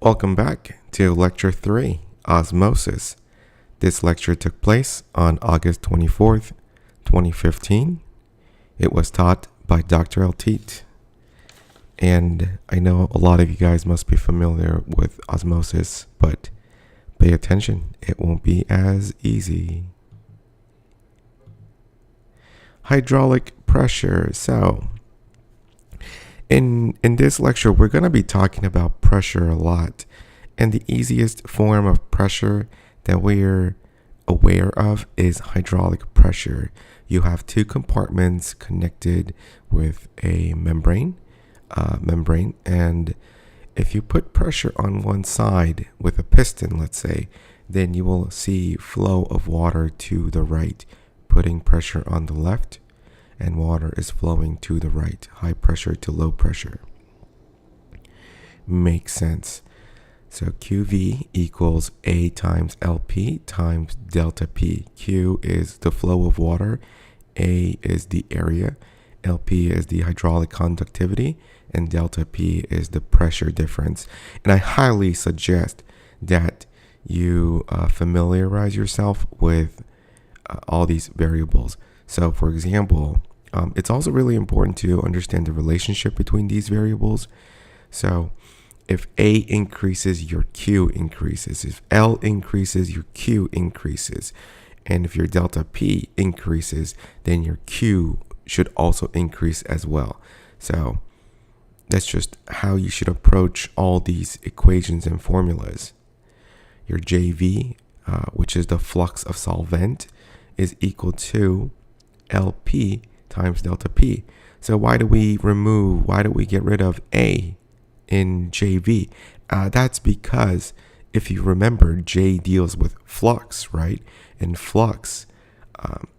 Welcome back to Lecture 3, Osmosis. This lecture took place on August 24th, 2015. It was taught by Dr. Elteet. And I know a lot of you guys must be familiar with osmosis, but pay attention, it won't be as easy. Hydraulic pressure. So, in this lecture, we're going to be talking about pressure a lot. And the easiest form of pressure that we're aware of is hydraulic pressure. You have two compartments connected with a membrane, and if you put pressure on one side with a piston, let's say, then you will see flow of water to the right, putting pressure on the left, and water is flowing to the right, high pressure to low pressure. Makes sense. So QV equals A times LP times delta P. Q is the flow of water, A is the area, LP is the hydraulic conductivity, and delta P is the pressure difference. And I highly suggest that you familiarize yourself with all these variables. So for example, it's also really important to understand the relationship between these variables. So if A increases, your Q increases. If L increases, your Q increases. And if your delta P increases, then your Q should also increase as well. So that's just how you should approach all these equations and formulas. Your JV, which is the flux of solvent, is equal to LP times delta P. So why do we get rid of A in JV? That's because if you remember, J deals with flux, right? And flux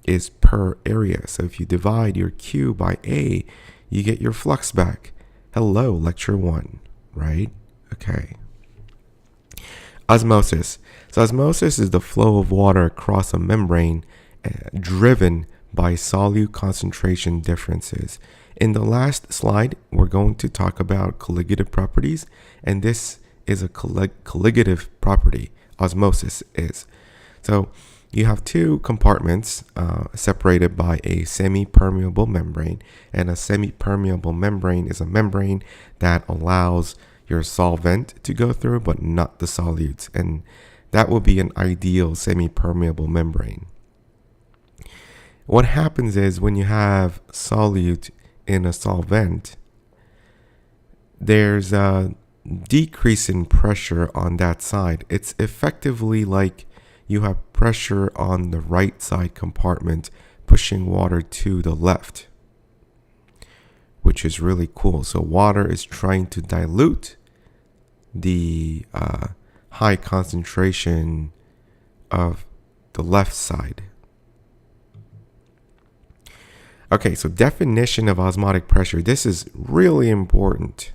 is per area. So if you divide your Q by A, you get your flux back. Hello, lecture 1, right? Okay. Osmosis. So osmosis is the flow of water across a membrane driven by solute concentration differences. In the last slide, we're going to talk about colligative properties, and this is a colligative property, osmosis is. So you have two compartments separated by a semi-permeable membrane, and a semi-permeable membrane is a membrane that allows your solvent to go through, but not the solutes, and that would be an ideal semi-permeable membrane. What happens is when you have solute in a solvent, there's a decrease in pressure on that side. It's effectively like you have pressure on the right side compartment pushing water to the left, which is really cool. So water is trying to dilute the high concentration of the left side. Okay, so definition of osmotic pressure. This is really important.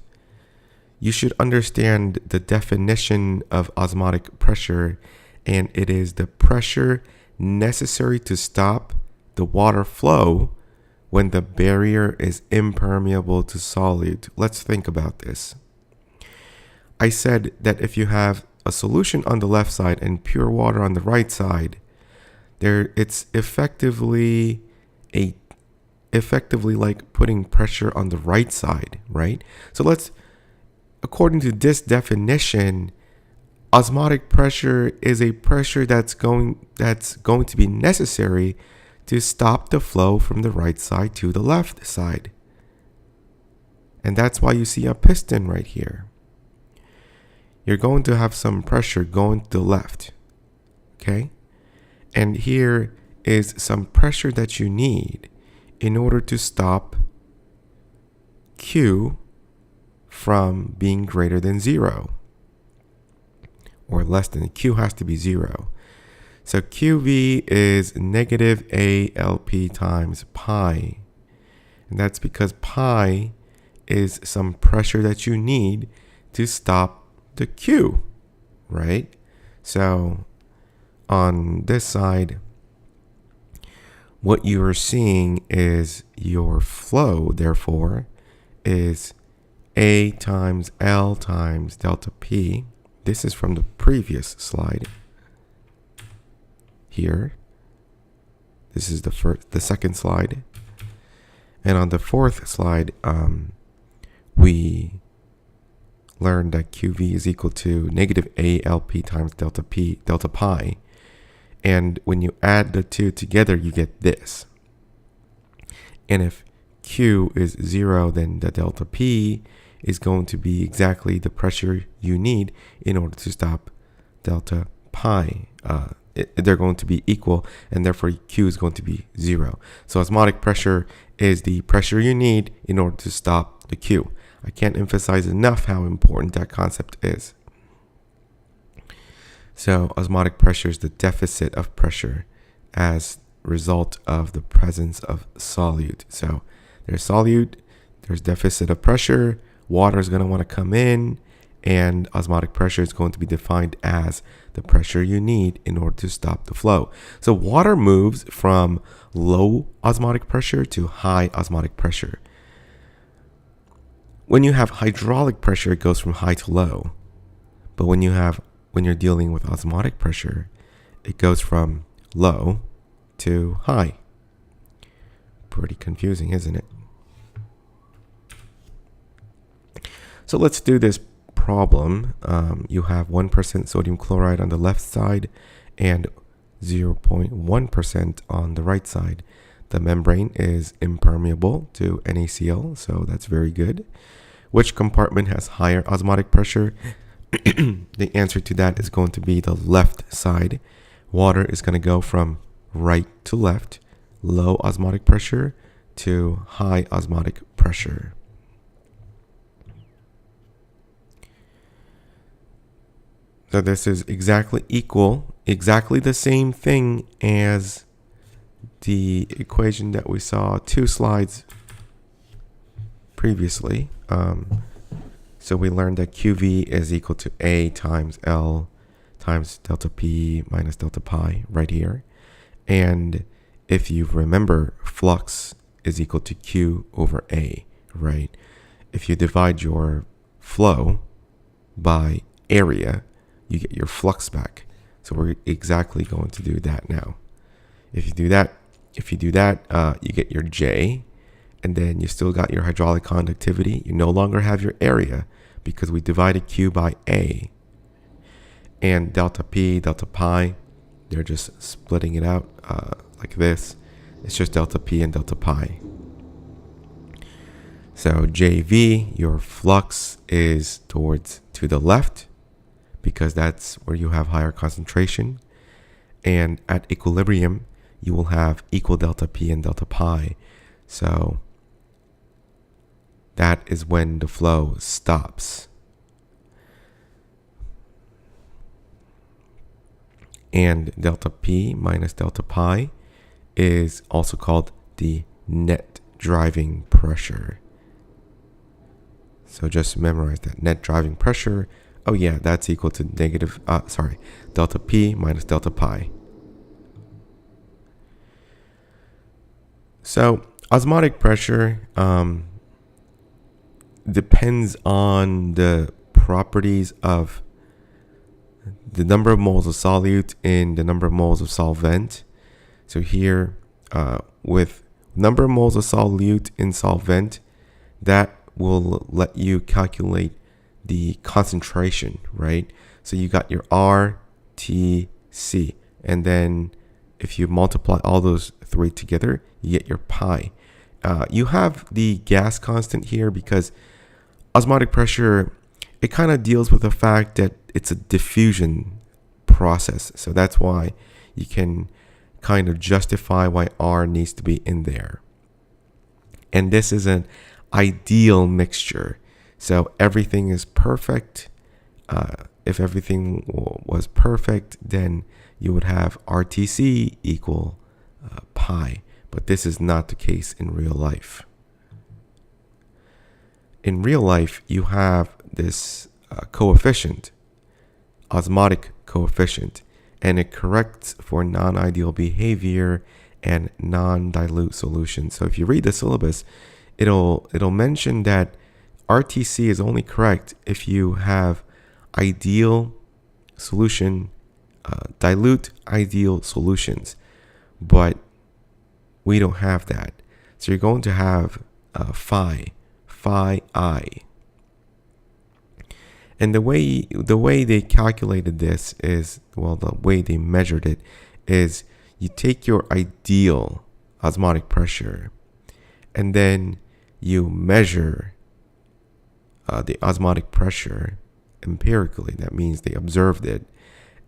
You should understand the definition of osmotic pressure, and it is the pressure necessary to stop the water flow when the barrier is impermeable to solute. Let's think about this. I said that if you have a solution on the left side and pure water on the right side, it's effectively like putting pressure on the right side, right? So according to this definition, osmotic pressure is a pressure that's going to be necessary to stop the flow from the right side to the left side. And that's why you see a piston right here. You're going to have some pressure going to the left, okay? And here is some pressure that you need in order to stop Q from being greater than 0 or less than. Q has to be 0. So QV is negative ALP times pi. And that's because pi is some pressure that you need to stop the Q, right? So on this side, what you are seeing is your flow, therefore, is A times L times delta P this is from the previous slide here. This is the second slide. And on the fourth slide, we learned that QV is equal to negative ALP times delta pi. And when you add the two together, you get this. And if Q is 0, then the delta P is going to be exactly the pressure you need in order to stop delta pi. They're going to be equal, and therefore Q is going to be 0. So osmotic pressure is the pressure you need in order to stop the Q. I can't emphasize enough how important that concept is. So osmotic pressure is the deficit of pressure as a result of the presence of solute. So there's solute, there's deficit of pressure, water is going to want to come in, and osmotic pressure is going to be defined as the pressure you need in order to stop the flow. So water moves from low osmotic pressure to high osmotic pressure. When you have hydraulic pressure, it goes from high to low. But when you're dealing with osmotic pressure, it goes from low to high. Pretty confusing, isn't it? So let's do this problem. You have 1% sodium chloride on the left side and 0.1% on the right side. The membrane is impermeable to NaCl, so that's very good. Which compartment has higher osmotic pressure? The answer to that is going to be the left side. Water is going to go from right to left, low osmotic pressure to high osmotic pressure. So this is exactly the same thing as the equation that we saw 2 slides previously. So we learned that QV is equal to A times L times delta P minus delta pi right here. And if you remember, flux is equal to Q over A, right? If you divide your flow by area, you get your flux back. So we're exactly going to do that now. If you do that, you get your J, and then you still got your hydraulic conductivity. You no longer have your area because we divided Q by A. And delta P, delta pi, they're just splitting it out like this. It's just delta P and delta pi. So JV, your flux is to the left because that's where you have higher concentration. And at equilibrium, you will have equal delta P and delta pi. So that is when the flow stops. And delta P minus delta pi is also called the net driving pressure. So just memorize that. Net driving pressure. Oh yeah, that's equal to delta P minus delta pi. So osmotic pressure depends on the properties of the number of moles of solute in the number of moles of solvent. So here, with number of moles of solute in solvent, that will let you calculate the concentration, right? So you got your R, T, C, and then if you multiply all those three together, you get your pi. You have the gas constant here because osmotic pressure, it kind of deals with the fact that it's a diffusion process. So that's why you can kind of justify why R needs to be in there. And this is an ideal mixture. So everything is perfect. If everything was perfect, then you would have RTC equal pi. But this is not the case in real life. In real life, you have this coefficient, osmotic coefficient, and it corrects for non-ideal behavior and non-dilute solutions. So if you read the syllabus, it'll mention that RTC is only correct if you have ideal solution, dilute ideal solutions, but we don't have that. So you're going to have phi I. And the way they calculated this is, well, the way they measured it is you take your ideal osmotic pressure and then you measure the osmotic pressure empirically. That means they observed it.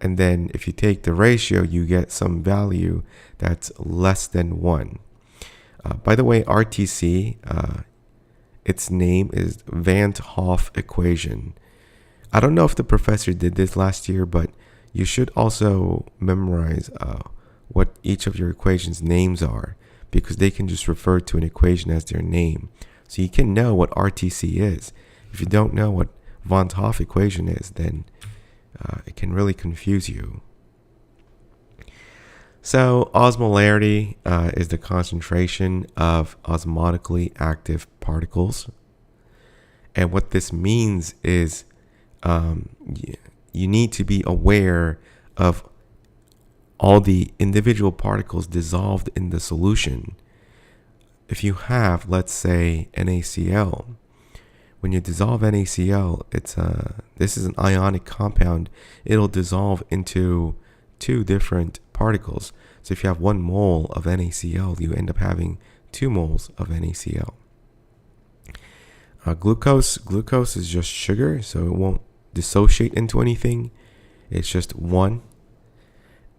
And then if you take the ratio, you get some value that's less than 1. By the way, RTC, its name is Van 't Hoff equation. I don't know if the professor did this last year, but you should also memorize what each of your equations' names are, because they can just refer to an equation as their name. So you can know what RTC is. If you don't know what Van 't Hoff equation is, then it can really confuse you. So osmolarity is the concentration of osmotically active particles. And what this means is you need to be aware of all the individual particles dissolved in the solution. If you have, let's say, NaCl, when you dissolve NaCl, this is an ionic compound. It'll dissolve into 2 different particles. So if you have 1 mole of NaCl, you end up having 2 moles of NaCl. Glucose is just sugar, so it won't dissociate into anything. It's just 1.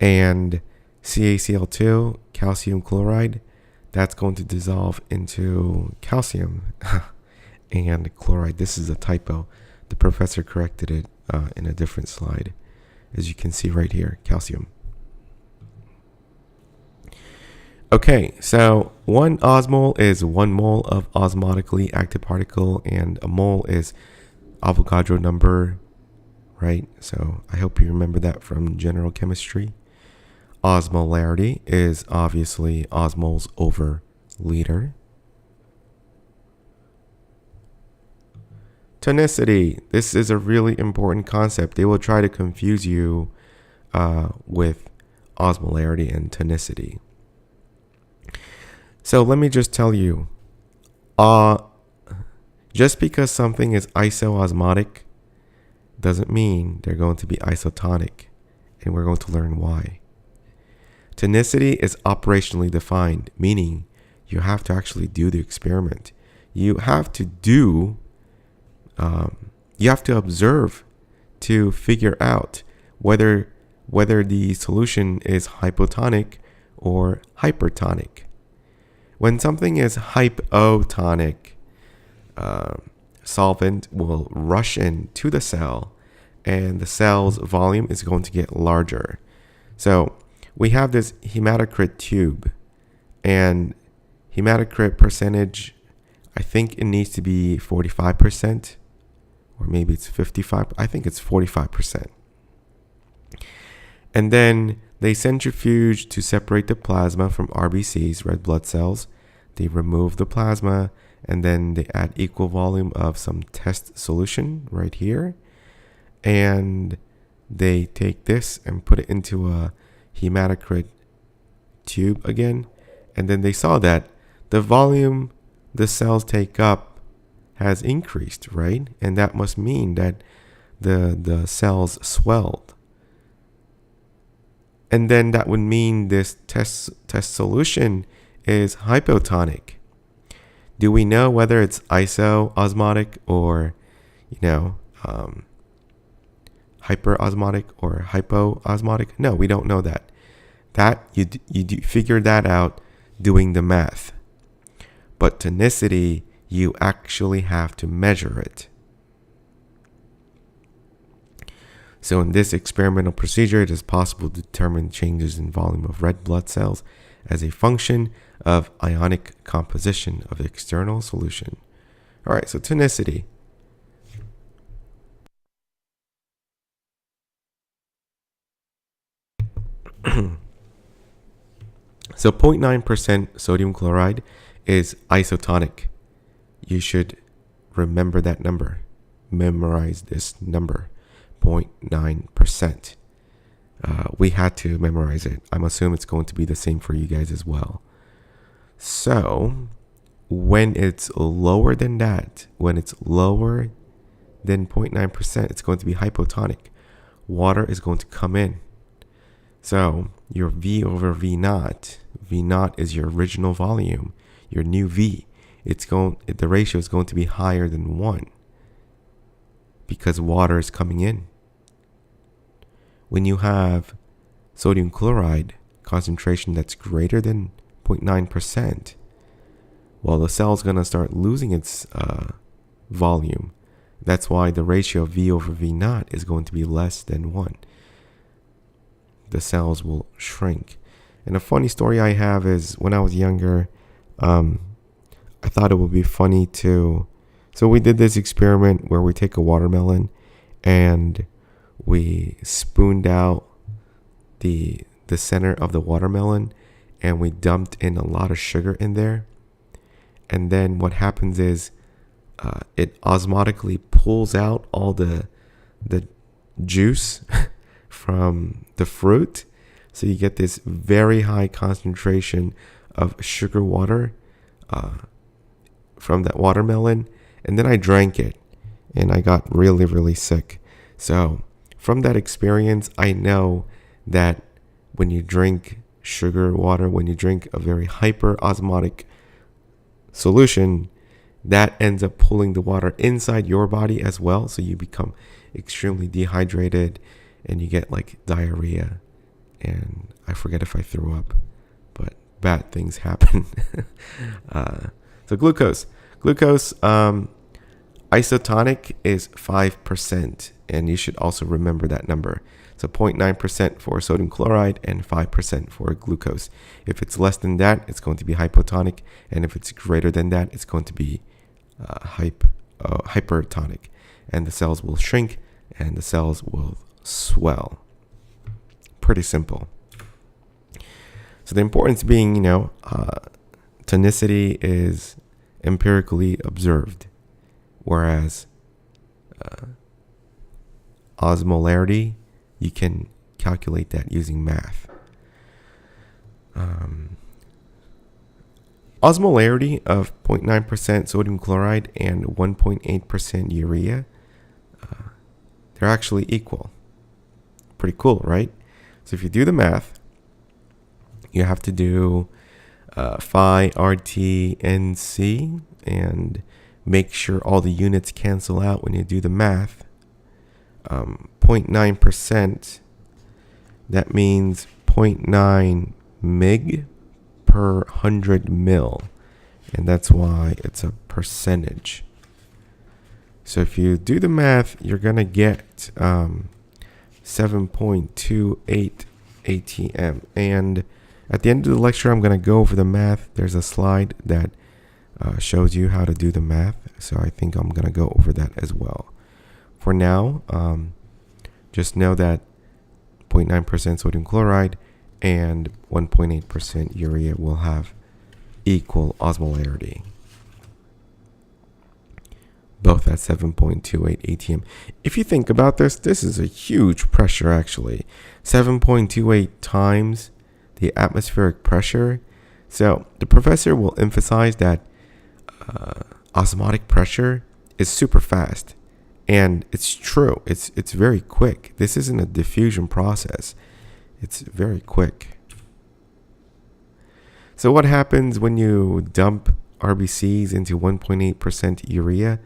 And CaCl2, calcium chloride, that's going to dissolve into calcium and chloride. This is a typo. The professor corrected it in a different slide. As you can see right here, calcium. Okay, so 1 osmol is 1 mole of osmotically active particle, and a mole is Avogadro number, right? So I hope you remember that from general chemistry. Osmolarity is obviously osmoles over liter. Tonicity. This is a really important concept. They will try to confuse you with osmolarity and tonicity. So let me just tell you, just because something is isoosmotic doesn't mean they're going to be isotonic, and we're going to learn why. Tonicity is operationally defined, meaning you have to actually do the experiment. You have to observe to figure out whether the solution is hypotonic or hypertonic. When something is hypotonic, solvent will rush into the cell and the cell's volume is going to get larger. So we have this hematocrit tube, and hematocrit percentage, I think it needs to be 45%, or maybe it's 55%. I think it's 45%. And then they centrifuge to separate the plasma from RBCs, red blood cells. They remove the plasma, and then they add equal volume of some test solution right here. And they take this and put it into a hematocrit tube again. And then they saw that the volume the cells take up has increased, right? And that must mean that the cells swelled. And then that would mean this test solution is hypotonic. Do we know whether it's isoosmotic or, hyperosmotic or hypoosmotic? No, we don't know that. That you figure that out doing the math. But tonicity, you actually have to measure it. So in this experimental procedure, it is possible to determine changes in volume of red blood cells as a function of ionic composition of the external solution. All right, so tonicity. So 0.9% sodium chloride is isotonic. You should remember that number. Memorize this number. 0.9%. We had to memorize it. I'm assuming it's going to be the same for you guys as well. So when it's lower than that, when it's lower than 0.9%, it's going to be hypotonic. Water is going to come in. So your V over V naught is your original volume, your new V. The ratio is going to be higher than 1 because water is coming in. When you have sodium chloride concentration that's greater than 0.9%, well, the cell is going to start losing its volume. That's why the ratio of V over V naught is going to be less than 1. The cells will shrink. And a funny story I have is when I was younger, I thought it would be funny to... So we did this experiment where we take a watermelon and we spooned out the center of the watermelon and we dumped in a lot of sugar in there. And then what happens is it osmotically pulls out all the juice from the fruit. So you get this very high concentration of sugar water from that watermelon. And then I drank it and I got really, really sick. So from that experience, I know that when you drink sugar water, when you drink a very hyperosmotic solution, that ends up pulling the water inside your body as well. So you become extremely dehydrated and you get like diarrhea. And I forget if I threw up, but bad things happen. So glucose, isotonic is 5%. And you should also remember that number. So 0.9% for sodium chloride and 5% for glucose. If it's less than that, it's going to be hypotonic. And if it's greater than that, it's going to be hypertonic. And the cells will shrink and the cells will swell. Pretty simple. So the importance being, tonicity is empirically observed, whereas osmolarity, you can calculate that using math. Osmolarity of 0.9% sodium chloride and 1.8% urea, they're actually equal. Pretty cool, right? So if you do the math, you have to do phi RT NC and make sure all the units cancel out when you do the math. 0.9%, that means 0.9 mg per 100 mil, and that's why it's a percentage. So if you do the math, you're gonna get 7.28 ATM. And at the end of the lecture, I'm gonna go over the math. There's a slide that shows you how to do the math, so I think I'm gonna go over that as well. For now, just know that 0.9% sodium chloride and 1.8% urea will have equal osmolarity, both at 7.28 atm. If you think about this is a huge pressure actually. 7.28 times the atmospheric pressure. So the professor will emphasize that osmotic pressure is super fast. And it's true. It's very quick. This isn't a diffusion process. It's very quick. So what happens when you dump RBCs into 1.8% urea?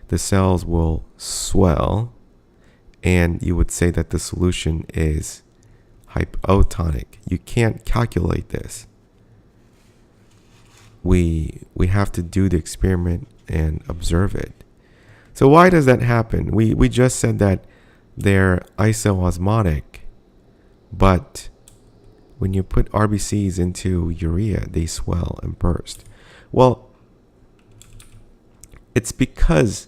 The cells will swell, and you would say that the solution is hypotonic. You can't calculate this. We have to do the experiment and observe it. So why does that happen? We just said that they're isoosmotic, but when you put RBCs into urea, they swell and burst. Well, it's because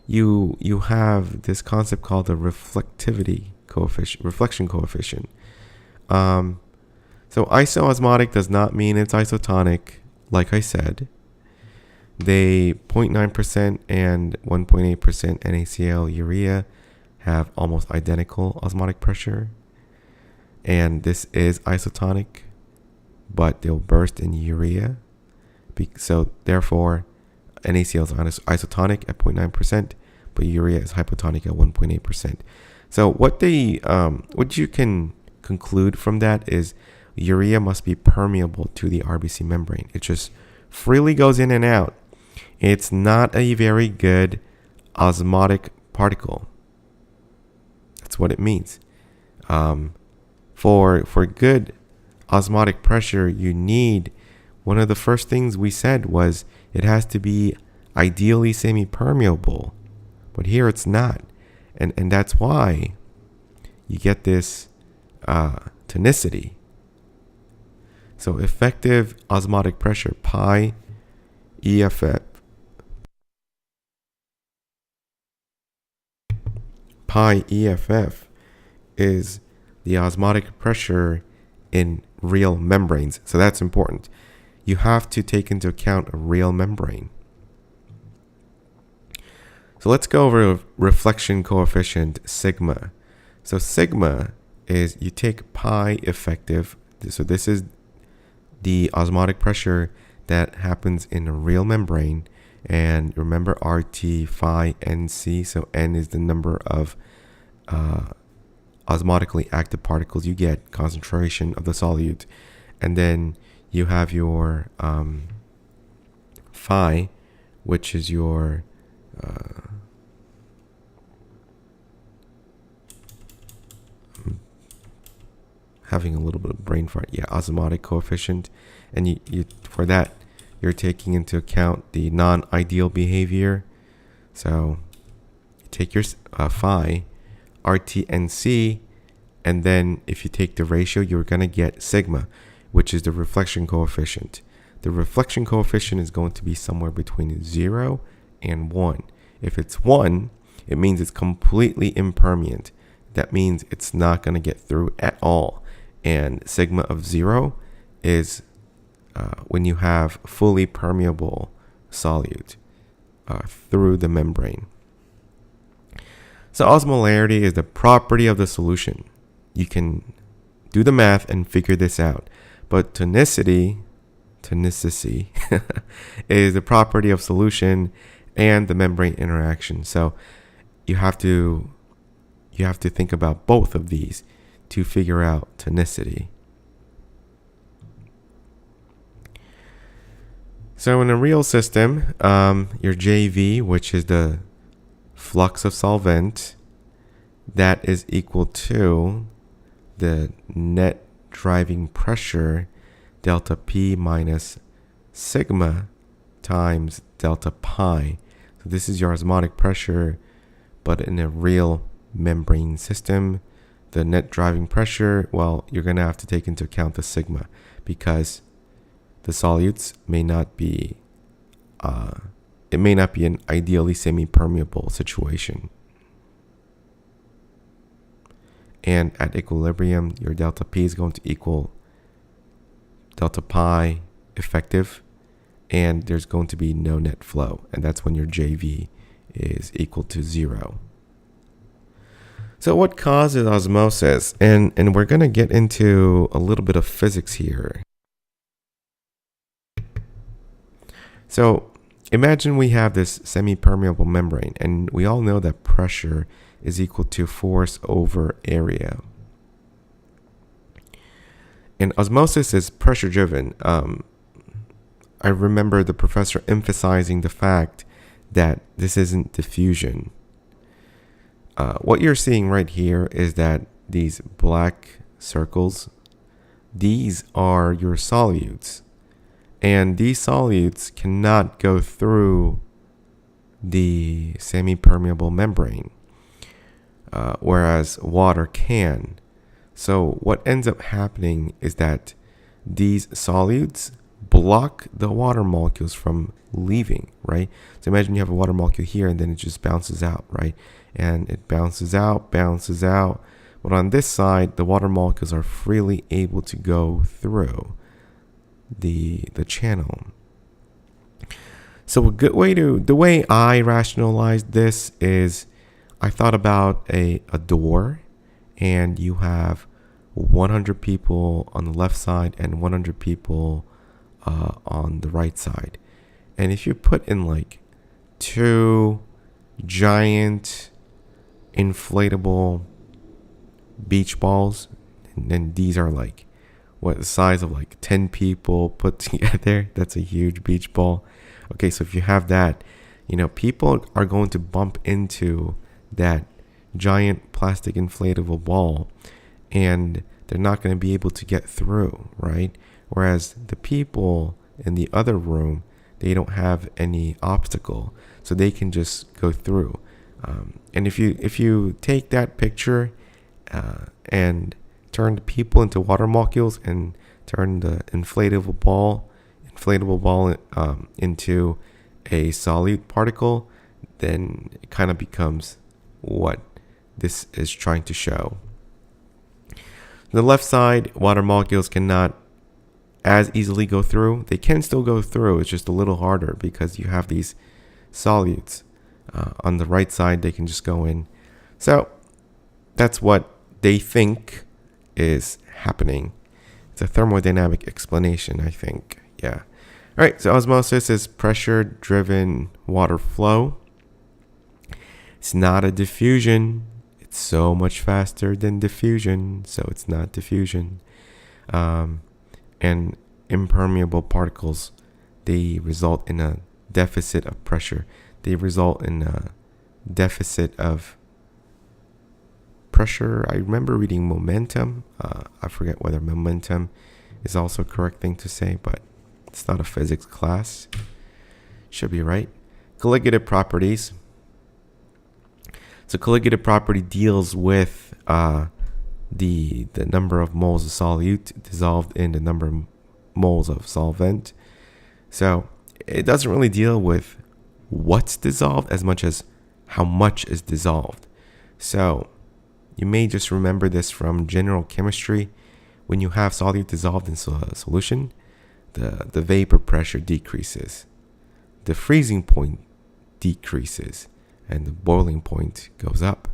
you have this concept called the reflection coefficient. So isoosmotic does not mean it's isotonic, like I said. They 0.9% and 1.8% NaCl urea have almost identical osmotic pressure. And this is isotonic, but they'll burst in urea. So therefore, NaCl is isotonic at 0.9%, but urea is hypotonic at 1.8%. So what you can conclude from that is urea must be permeable to the RBC membrane. It just freely goes in and out. It's not a very good osmotic particle. That's what it means. For good osmotic pressure, you need, one of the first things we said was it has to be ideally semi-permeable. But here it's not. And that's why you get this tonicity. So effective osmotic pressure, pi EFF. Pi EFF is the osmotic pressure in real membranes. So that's important. You have to take into account a real membrane. So let's go over reflection coefficient, sigma. So sigma is, you take pi effective. So this is the osmotic pressure that happens in a real membrane. And remember RT, phi, NC. So N is the number of osmotically active particles you get, concentration of the solute. And then you have your phi, which is your having a little bit of brain fart. Yeah, osmotic coefficient. And you for that, you're taking into account the non-ideal behavior. So you take your phi, RT, and C, and then if you take the ratio, you're going to get sigma, which is the reflection coefficient. The reflection coefficient is going to be somewhere between 0 and 1. If it's 1, it means it's completely impermeant. That means it's not going to get through at all. And sigma of 0 is when you have fully permeable solute through the membrane. So osmolarity is the property of the solution. You can do the math and figure this out. But tonicity is the property of solution and the membrane interaction. So you have to think about both of these to figure out tonicity. So in a real system, your JV, which is the flux of solvent, that is equal to the net driving pressure, delta P minus sigma times delta pi. So this is your osmotic pressure, but in a real membrane system, the net driving pressure, well, you're going to have to take into account the sigma, because the solutes may not be, it may not be an ideally semi-permeable situation. And at equilibrium, your delta P is going to equal delta pi effective, and there's going to be no net flow, and that's when your JV is equal to 0. So what causes osmosis? And we're going to get into a little bit of physics here. So imagine we have this semi-permeable membrane, and we all know that pressure is equal to force over area. And osmosis is pressure driven. I remember the professor emphasizing the fact that this isn't diffusion. What you're seeing right here is that these black circles, these are your solutes. And these solutes cannot go through the semi-permeable membrane, whereas water can. So what ends up happening is that these solutes block the water molecules from leaving, right? So imagine you have a water molecule here, and then it just bounces out, right? And it bounces out. But on this side, the water molecules are freely able to go through the channel. So a good way the way I rationalize this is I thought about a door, and you have 100 people on the left side and 100 people on the right side. And if you put in like two giant inflatable beach balls, and then these are like what, the size of like 10 people put together, that's a huge beach ball. Okay, so if you have that, people are going to bump into that giant plastic inflatable ball, and they're not going to be able to get through, right? Whereas the people in the other room, they don't have any obstacle, so they can just go through. And if you take that picture and turn the people into water molecules and turn the inflatable ball into a solid particle, then it kind of becomes what this is trying to show. The left side, water molecules cannot as easily go through. They can still go through, it's just a little harder because you have these solutes. On the right side, they can just go in. So that's what they think is happening. It's a thermodynamic explanation, I think. Yeah. All right, so osmosis is pressure-driven water flow. It's not a diffusion. It's so much faster than diffusion, so it's not diffusion. And impermeable particles, they result in a deficit of pressure. They result in a deficit of pressure. I remember reading momentum. I forget whether momentum is also a correct thing to say, but it's not a physics class. Should be right. Colligative properties. So colligative property deals with the number of moles of solute dissolved in the number of moles of solvent. So it doesn't really deal with what's dissolved as much as how much is dissolved. So you may just remember this from general chemistry. When you have solute dissolved in a solution, the vapor pressure decreases, the freezing point decreases, and the boiling point goes up.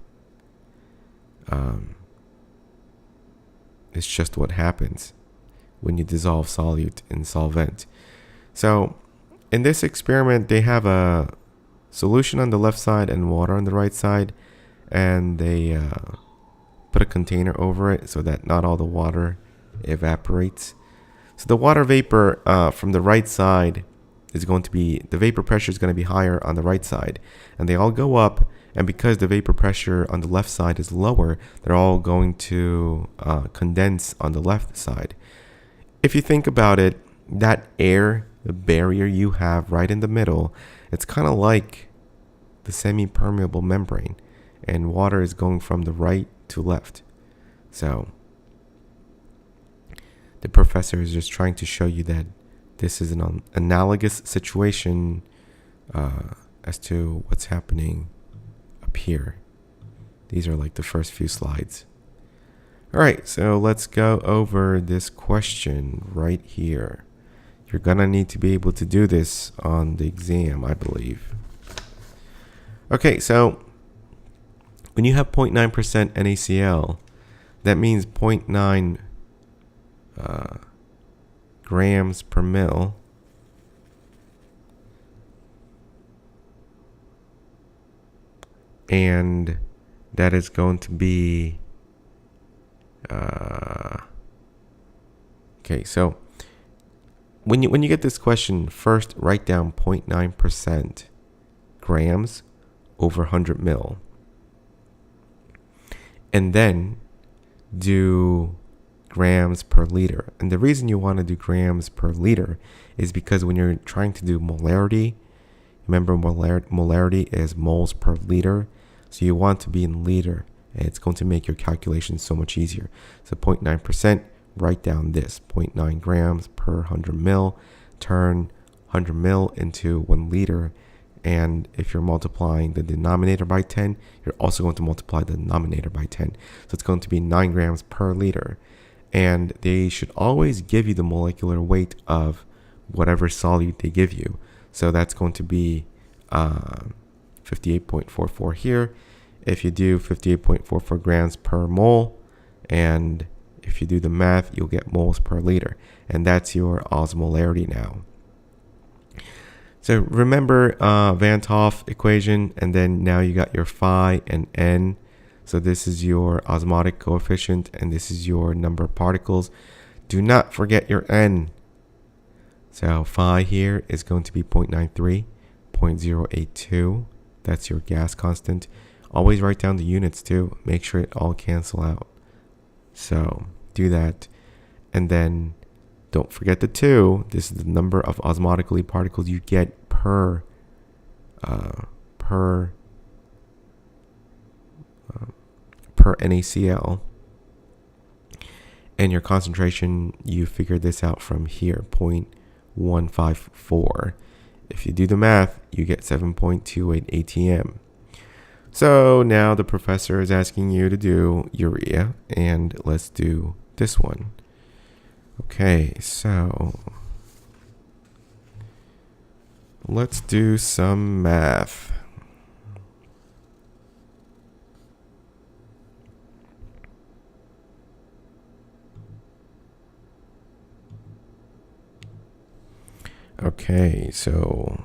It's just what happens when you dissolve solute in solvent. So in this experiment, they have a solution on the left side and water on the right side, and they put a container over it so that not all the water evaporates. So the water vapor from the right side is going to be, the vapor pressure is going to be higher on the right side, and they all go up. And because the vapor pressure on the left side is lower, they're all going to condense on the left side. If you think about it, that air barrier you have right in the middle, it's kind of like the semi-permeable membrane, and water is going from the right to left. So the professor is just trying to show you that this is an analogous situation as to what's happening up here. These are like the first few slides. All right, so let's go over this question right here. You're gonna need to be able to do this on the exam, I believe. Okay, so when you have 0.9% NaCl, that means 0.9 grams per mil. And that is going to be okay, so when you get this question, first write down 0.9% grams over 100 mil, and then do grams per liter. And the reason you want to do grams per liter is because when you're trying to do molarity, remember molarity is moles per liter, so you want to be in liter, and it's going to make your calculations so much easier. So 0.9%, write down this 0.9 grams per 100 mil, turn 100 mil into 1 liter, and if you're multiplying the denominator by 10, you're also going to multiply the denominator by 10. So it's going to be 9 grams per liter. And they should always give you the molecular weight of whatever solute they give you. So that's going to be 58.44 here. if you do 58.44 grams per mole, and if you do the math, you'll get moles per liter, and that's your osmolarity now. So remember Van 't Hoff equation, and then now you got your phi and n. So this is your osmotic coefficient, and this is your number of particles. Do not forget your n. So phi here is going to be 0.93, 0.082. That's your gas constant. Always write down the units too. Make sure it all cancel out. So do that. And then don't forget the 2. This is the number of osmotically particles you get per NaCl. And your concentration, you figured this out from here, 0.154. If you do the math, you get 7.28 atm. So now the professor is asking you to do urea, and let's do this one. Okay, so let's do some math. Okay, so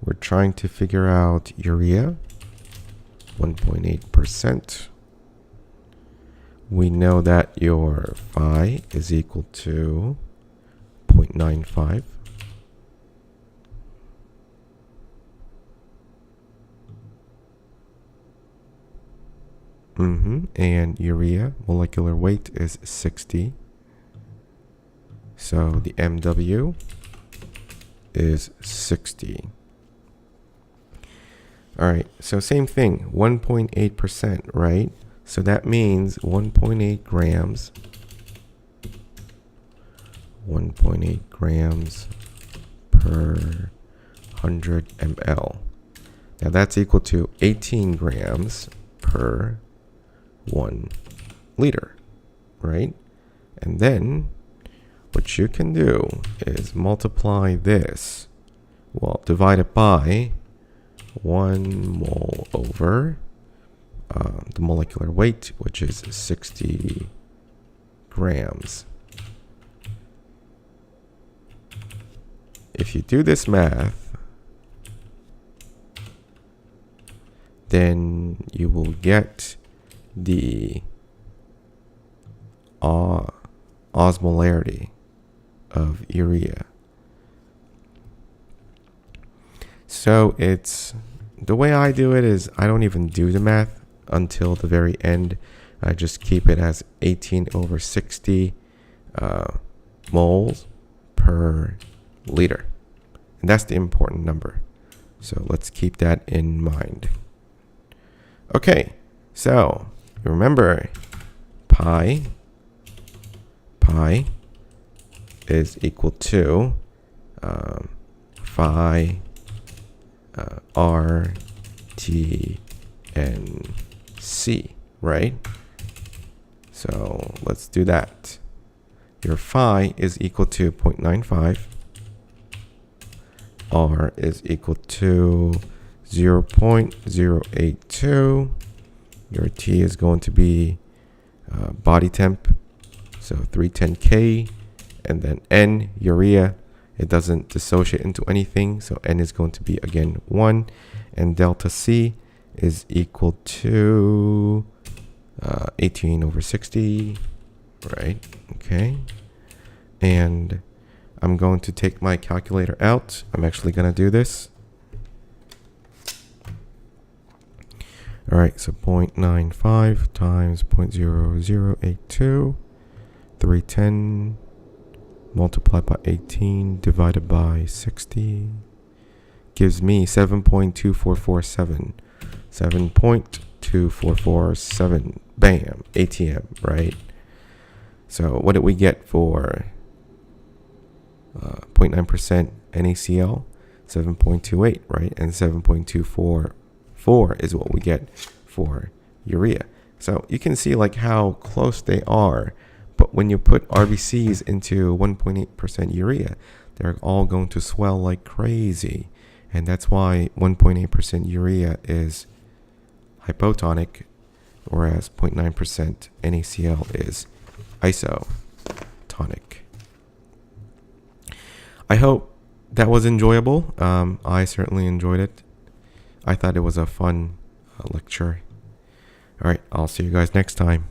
we're trying to figure out urea, 1.8%. We know that your phi is equal to 0.95. And urea molecular weight is 60. So the MW is 60. All right, so same thing, 1.8%, right? So that means 1.8 grams, 1.8 grams per 100 ml. Now that's equal to 18 grams per 1 liter, right? And then what you can do is multiply this, well, divide it by 1 mole over the molecular weight, which is 60 grams. If you do this math, then you will get the osmolarity of urea. So it's, the way I do it is I don't even do the math until the very end. I just keep it as 18 over 60 moles per liter. And that's the important number. So let's keep that in mind. Okay, so remember pi is equal to phi R T and C, right? So let's do that. Your phi is equal to 0.95. R is equal to 0.082. Your T is going to be body temp, so 310 K, and then N, urea. It doesn't dissociate into anything, so N is going to be again 1, and delta C is equal to 18 over 60, right? Okay, and I'm going to take my calculator out. I'm actually going to do this. All right, so 0.95 times 0.0082, 310 multiplied by 18 divided by 60 gives me 7.2447. 7.2447, bam, ATM, right? So what did we get for 0.9% NaCl? 7.28, right? And 7.244 is what we get for urea. So you can see like how close they are. But when you put RBCs into 1.8% urea, they're all going to swell like crazy. And that's why 1.8% urea is hypotonic, whereas 0.9% NaCl is isotonic. I hope that was enjoyable. I certainly enjoyed it. I thought it was a fun lecture. All right, I'll see you guys next time.